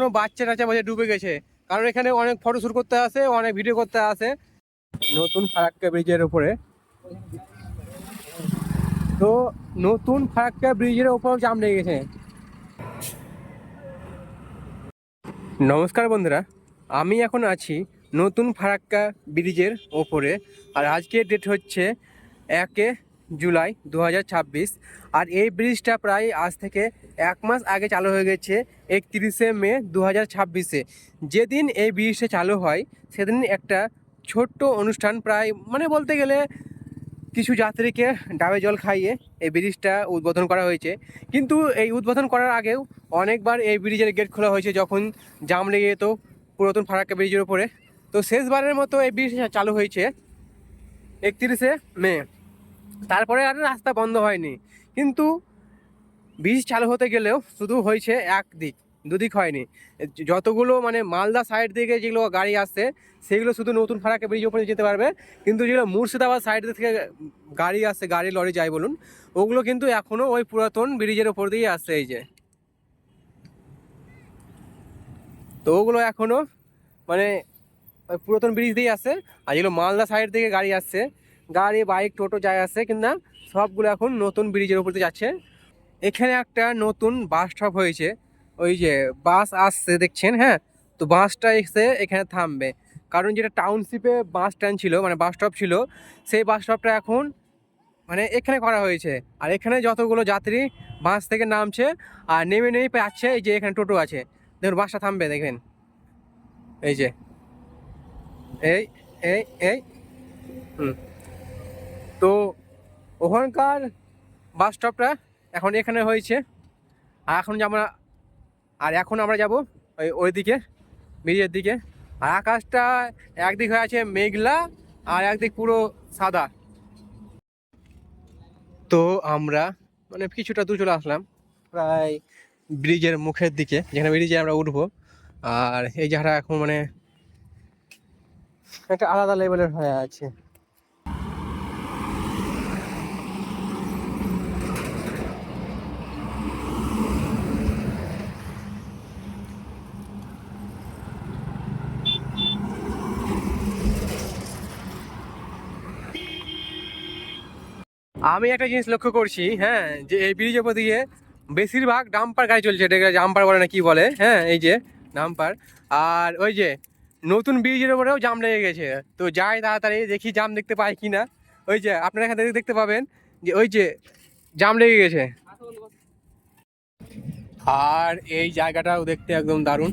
কোনো বাচ্চা টাচ্চা বসে ডুবে গেছে, কারণ এখানে অনেক ফটো শুট করতে আসে, অনেক ভিডিও করতে আসে। নতুন ফারাক্কা ব্রিজের উপরে, তো নতুন ফারাক্কা ব্রিজের উপর জাম লেগে গেছে। নমস্কার বন্ধুরা, আমি এখন আছি নতুন ফারাক্কা ব্রিজের ওপরে। আর আজকের ডেট হচ্ছে 1 জুলাই 2026। আর এই ব্রিজটা প্রায় আজ থেকে 1 মাস আগে চালু হয়ে গেছে, 31 মে 2026-এ। যেদিন এই ব্রিজটা চালু হয় সেদিন একটা ছোট্ট অনুষ্ঠান, প্রায় মানে বলতে গেলে কিছু যাত্রীকে ডাবে জল খাইয়ে এই ব্রিজটা উদ্বোধন করা হয়েছে। কিন্তু এই উদ্বোধন করার আগেও অনেকবার এই ব্রিজের গেট খোলা হয়েছে যখন জাম লেগে যেত পুরাতন ফারাক্কা ব্রিজের উপরে। তো শেষবারের মতো এই ব্রিজ চালু হয়েছে 31 মে। তারপরে আর রাস্তা বন্ধ হয়নি, কিন্তু ব্রিজ চালু হতে গেলেও শুধু হয়েছে একদিক, দুদিক হয়নি। যতগুলো মানে মালদা সাইড থেকে যেগুলো গাড়ি আসছে সেগুলো শুধু নতুন ফারাক্কা ব্রিজ ওপরে যেতে পারবে, কিন্তু যেগুলো মুর্শিদাবাদ সাইড থেকে গাড়ি আসছে, গাড়ি লরি যাই বলুন, ওগুলো কিন্তু এখনও ওই পুরাতন ব্রিজের ওপর দিয়ে আসছে। এই যে, তো ওগুলো এখনও মানে ওই পুরাতন ব্রিজ দিয়ে আসছে। আর যেগুলো মালদা সাইড থেকে গাড়ি আসছে, গাড়ি বাইক টোটো যাই আসছে, কিন্তু সবগুলো এখন নতুন ব্রিজের উপর দিয়ে যাচ্ছে। এখানে একটা নতুন বাস স্টপ হয়েছে, ওই যে বাস আসছে দেখছেন, হ্যাঁ। তো বাসটা এসে এখানে থামবে, কারণ যেটা টাউনশিপে বাস স্ট্যান্ড ছিল, মানে বাস স্টপ ছিল, সেই বাস স্টপটা এখন মানে এখানে করা হয়েছে। আর এখানে যতগুলো যাত্রী বাস থেকে নামছে আর নেমে নেমে পাচ্ছে, এই যে এখানে টোটো আছে, দেখুন বাসটা থামবে, দেখবেন এই যে এই এই এই হুম। তো ওখানকার বাস স্টপটা এখন এখানে হয়েছে। আর এখন আমরা যাব ওইদিকে ব্রিজের দিকে। আর আকাশটা একদিক হয়ে আছে মেঘলা, আর একদিক পুরো সাদা। তো আমরা মানে কিছুটা দূর চলে আসলাম, প্রায় ব্রিজের মুখের দিকে, যেখানে ব্রিজে আমরা উঠবো। আর এই জায়গাটা এখন মানে একটা আলাদা লেভেলের হয়ে আছে। আমি একটা জিনিস লক্ষ্য করছি, হ্যাঁ, যে এই ব্রিজের উপর দিয়ে বেশিরভাগ ডাম্পার গাড়ি চলছে, এটাকে জাম্পার বলে না কি বলে, হ্যাঁ, এই যে ডাম্পার। আর ওই যে নতুন ব্রিজের উপরেও জাম লেগে গেছে। তো যাই তাড়াতাড়ি দেখি জাম দেখতে পাই কি না। ওই যে আপনারা এখান থেকে দেখতে পাবেন যে ওই যে জাম লেগে গেছে। আর এই জায়গাটাও দেখতে একদম দারুণ।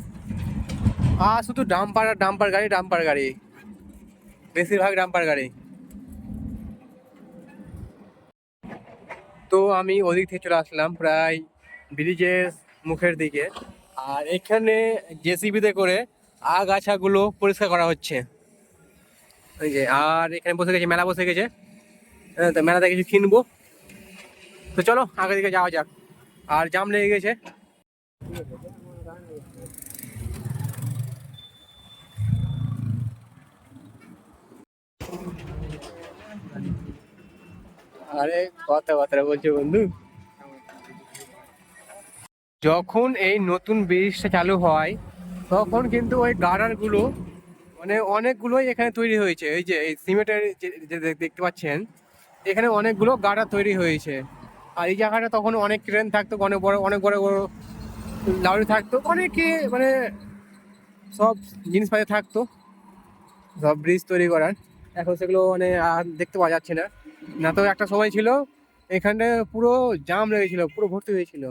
আর শুধু ডাম্পার আর ডাম্পার গাড়ি, ডাম্পার গাড়ি, বেশিরভাগ ডাম্পার গাড়ি। তো আমি ওদিক থেকে চলে আসলাম প্রায় ব্রিজের মুখের দিকে। আর এখানে জেসিবিতে করে আগাছাগুলো পরিষ্কার করা হচ্ছে, ওই যে। আর এখানে বসে গেছে, মেলা বসে গেছে, হ্যাঁ, তো মেলাতে কিছু কিনবো। তো চলো আগে দিকে যাওয়া যাক। আর জাম লেগে গেছে। আরে কথাবার্তা বলছে বন্ধু। যখন এই নতুন ব্রিজটা চালু হয় তখন কিন্তু ওই গার্ডারগুলো মানে অনেকগুলোই এখানে তৈরি হয়েছে। এই যে এই সিমেন্টের যে দেখতে পাচ্ছেন, এখানে অনেকগুলো গার্ডার তৈরি হয়েছে। আর এই জায়গাটা তখন অনেক ট্রেন থাকতো, অনেক বড় বড় লরি থাকতো, অনেকে মানে সব জিনিসপাতি থাকতো, সব ব্রিজ তৈরি করার। এখন সেগুলো মানে আর দেখতে পাওয়া যাচ্ছে না। না তো একটা সময় ছিল এখানে পুরো জাম লেগেছিল, পুরো ভর্তি হয়েছিল।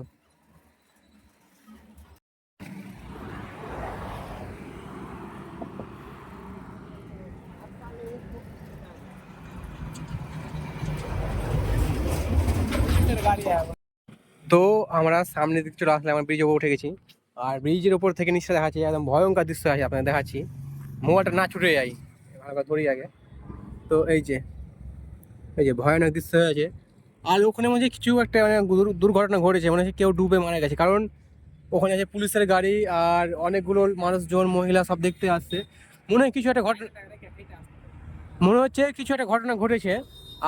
তো আমরা সামনের দিকে চলে আসলে আমরা ব্রিজের উপর উঠে গেছি। আর ব্রিজের উপর থেকে নিচে দেখাচ্ছি একদম ভয়ঙ্কর দৃশ্য আছে, আপনাদের দেখাচ্ছি। মোবাইলটা না ছুটে যাই, ভালো করে ধরি আগে। তো এই যে ভয়ানক দৃশ্য হয়ে আছে। আর ওখানে মনে হচ্ছে কিছু একটা মানে দুর্ঘটনা ঘটেছে, মনে হচ্ছে কেউ ডুবে মারা গেছে, কারণ ওখানে আছে পুলিশের গাড়ি আর অনেকগুলো মানুষজন, মহিলা সব দেখতে আসছে। মনে হয় কিছু একটা ঘটনা, মনে হচ্ছে কিছু একটা ঘটনা ঘটেছে।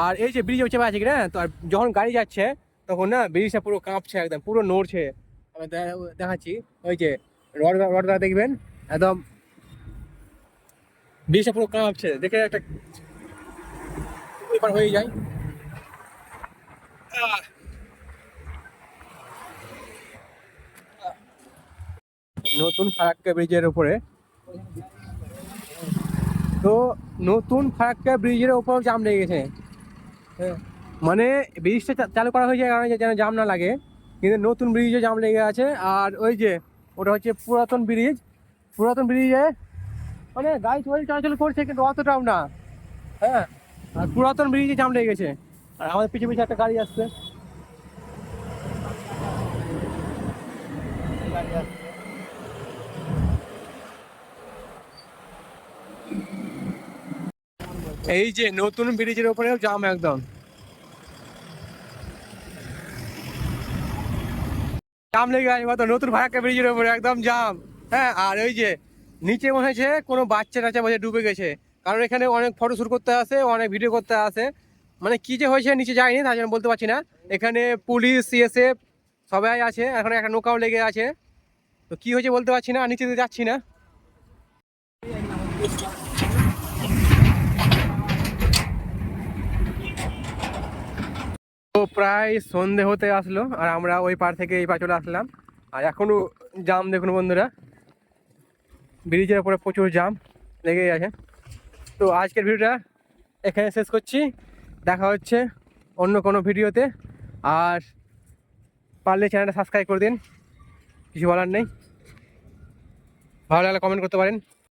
আর এই যে ব্রিজে চেপে আছে কি না, তো আর যখন গাড়ি যাচ্ছে তখন না ব্রিজটা পুরো কাঁপছে, একদম পুরো নড়ছে। আমি দেখাচ্ছি, ওই যে রডগুলো দেখবেন একদম ব্রিজটা পুরো কাঁপছে, দেখে একটা ব্যাপার হয়ে যায়। নতুন ফারাক্কা ব্রিজের উপরে, তো নতুন ফারাক্কা ব্রিজের উপর জাম লেগে গেছে। হ্যাঁ, মানে ব্রিজটা চালু করা হয়েছে কারণে যেন জাম না লাগে, কিন্তু নতুন ব্রিজে জাম লেগে আছে। আর ওই যে ওটা হচ্ছে পুরাতন ব্রিজ, পুরাতন ব্রিজে মানে গাড়ি চলাচল করছে কিন্তু অতটাও না। হ্যাঁ, আর পুরাতন ব্রিজে জাম লেগে গেছে। আর আমাদের পিছু পিছু একটা গাড়ি আসছে। এই যে নতুন ব্রিজের উপরেও জাম একদম, জাম লেগে আছে মতো নতুন ফারাক্কা ব্রিজের উপরে একদম জাম। হ্যাঁ, আর ওই যে নিচে মনে হচ্ছে কোনো বাচ্চা টাচ্চা বসে ডুবে গেছে, কারণ এখানে অনেক ফটো শুট করতে আসে, অনেক ভিডিও করতে আসে। মানে কি যে হয়েছে নিচে যায়নি তার জন্য বলতে পারছি না। এখানে পুলিশ সিএসএফ সবাই আছে, এখন একটা নৌকাও লেগে আছে। তো কি হয়েছে বলতে পারছি না, নিচে দিয়ে যাচ্ছি না। তো প্রায় সন্ধে হতে আসলো আর আমরা ওই পার থেকে এই পার চলে আসলাম। আর এখনো জাম দেখুন বন্ধুরা, ব্রিজের উপরে প্রচুর জাম লেগেই আছে। তো আজকের ভিডিওটা এখানে শেষ করছি, দেখা হচ্ছে অন্য কোনো ভিডিওতে। আর পারলে চ্যানেলটা সাবস্ক্রাইব করে দিন, কিছু বলার নেই। ভালো লাগলে কমেন্ট করতে পারেন।